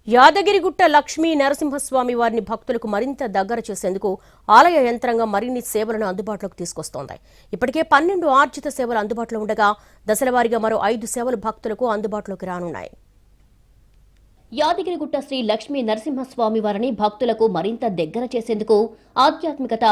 యాదగిరిగుట్ట లక్ష్మీ నరసింహస్వామి వారిని భక్తులకు మరింత దగ్గర చేసేందుకు ఆలయ యంత్రాంగం మరిన్ని సేవలను అందుబాటులోకి తీసుకొస్తోంది. ఇప్పటికే 12 ఆర్జిత సేవలు అందుబాటులో ఉండగా దశలవారీగా మరో 5 సేవలు భక్తులకు అందుబాటులోకి రానున్నాయి. యాదగిరిగుట్ట శ్రీ లక్ష్మీ నరసింహస్వామి వారిని భక్తులకు మరింత దగ్గర చేసేందుకు ఆధ్యాత్మికత,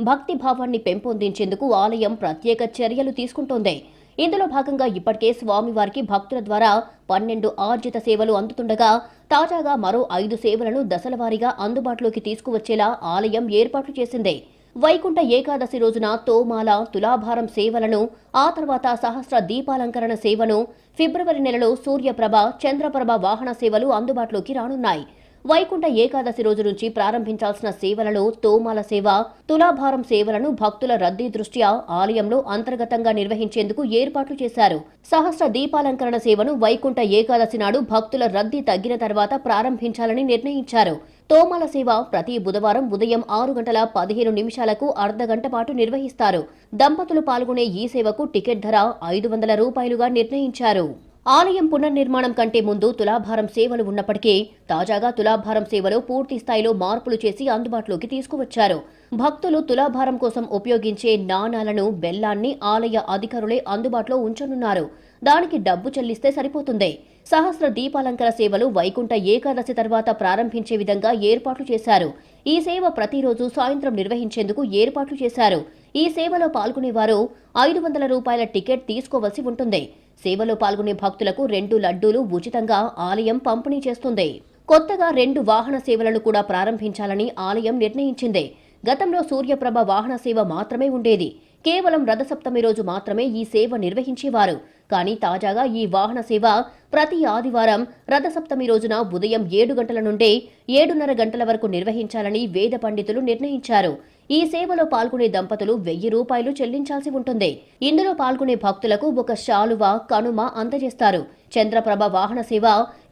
భక్తి భావాన్ని పెంపొందించేందుకు ఆలయం ప్రత్యేక చర్యలు తీసుకుంటోంది. ఇందులో భాగంగా ఇప్పటికే స్వామివారికి భక్తుల ద్వారా 12 ఆర్జిత సేవలు అందుతుండగా తాజాగా మరో 5 సేవలను దశలవారీగా అందుబాటులోకి తీసుకువచ్చేలా ఆలయం ఏర్పాట్లు చేసింది. వైకుంఠ ఏకాదశి రోజున తోమాల, తులాభారం సేవలను, ఆ తర్వాత సహస్ర దీపాలంకరణ సేవను, ఫిబ్రవరి నెలలో సూర్యప్రభ, చంద్రప్రభ వాహన సేవలు అందుబాటులోకి రానున్నాయి. వైకుంఠ ఏకాదశి రోజు నుంచి ప్రారంభించాల్సిన సేవలలో తోమాల సేవ, తులాభారం సేవలను భక్తుల రద్దీ దృష్ట్యా ఆలయంలో అంతర్గతంగా నిర్వహించేందుకు ఏర్పాట్లు చేశారు. సహస్ర దీపాలంకరణ సేవను వైకుంఠ ఏకాదశి నాడు భక్తుల రద్దీ తగ్గిన తర్వాత ప్రారంభించాలని నిర్ణయించారు. తోమాల సేవ ప్రతి బుధవారం ఉదయం 6:15 అర్ధగంట పాటు నిర్వహిస్తారు. దంపతులు పాల్గొనే ఈ సేవకు టికెట్ ధర 500 రూపాయలుగా నిర్ణయించారు. ఆలయం పునర్నిర్మాణం కంటే ముందు తులాభారం సేవలు ఉన్నప్పటికీ తాజాగా తులాభారం సేవలో పూర్తి స్థాయిలో మార్పులు చేసి అందుబాటులోకి తీసుకువచ్చారు. భక్తులు తులాభారం కోసం ఉపయోగించే నాణాలను, బెల్లాన్ని ఆలయ అధికారులే అందుబాటులో ఉంచనున్నారు. దానికి డబ్బు చెల్లిస్తే సరిపోతుంది. సహస్ర దీపాలంకర సేవలు వైకుంఠ ఏకాదశి తర్వాత ప్రారంభించే విధంగా ఏర్పాట్లు చేశారు. ఈ సేవ ప్రతిరోజు సాయంత్రం నిర్వహించేందుకు ఏర్పాట్లు చేశారు. ఈ సేవలో పాల్గొనేవారు 500 రూపాయల టికెట్ తీసుకోవలసి ఉంటుంది. సేవలో పాల్గొనే భక్తులకు 2 లడ్డూలు ఉచితంగా ఆలయం పంపిణీ చేస్తుంది. కొత్తగా 2 వాహన సేవలను కూడా ప్రారంభించాలని ఆలయం నిర్ణయించింది. గతంలో సూర్యప్రభ వాహన సేవ మాత్రమే ఉండేది. కేవలం రథసప్తమి రోజు మాత్రమే ఈ సేవ నిర్వహించేవారు. కానీ తాజాగా ఈ వాహన సేవ ప్రతి ఆదివారం రథసప్తమి రోజున ఉదయం 7 గంటల నుండి 7:30 గంటల వరకు నిర్వహించాలని వేద పండితులు నిర్ణయించారు. ఈ సేవలో పాల్గొనే దంపతులు 1000 రూపాయలు చెల్లించాల్సి ఉంటుంది. ఇందులో పాల్గొనే భక్తులకు ఒక శాలువ, కనుమ అందజేస్తారు. చంద్రప్రభ వాహన సేవ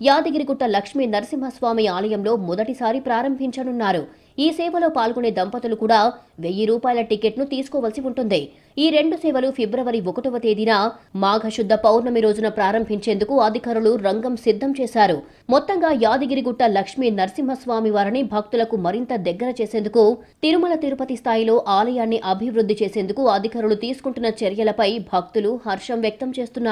యాదగిరిగుట్ట లక్ష్మీ నరసింహస్వామి ఆలయంలో మొదటిసారి ప్రారంభించనున్నారు. ఈ సేవలో పాల్గొనే దంపతులు కూడా 1000 రూపాయల టికెట్ను తీసుకోవలసి ఉంటుంది. ఈ 2 సేవలు ఫిబ్రవరి 1వ తేదీన మాఘశుద్ధ పౌర్ణమి రోజున ప్రారంభించేందుకు అధికారులు రంగం సిద్ధం చేశారు. మొత్తంగా యాదగిరిగుట్ట లక్ష్మీ నరసింహస్వామి వారిని భక్తులకు మరింత దగ్గర చేసేందుకు, తిరుమల తిరుపతి స్థాయిలో ఆలయాన్ని అభివృద్ధి చేసేందుకు అధికారులు తీసుకుంటున్న చర్యలపై భక్తులు హర్షం వ్యక్తం చేస్తున్నారు.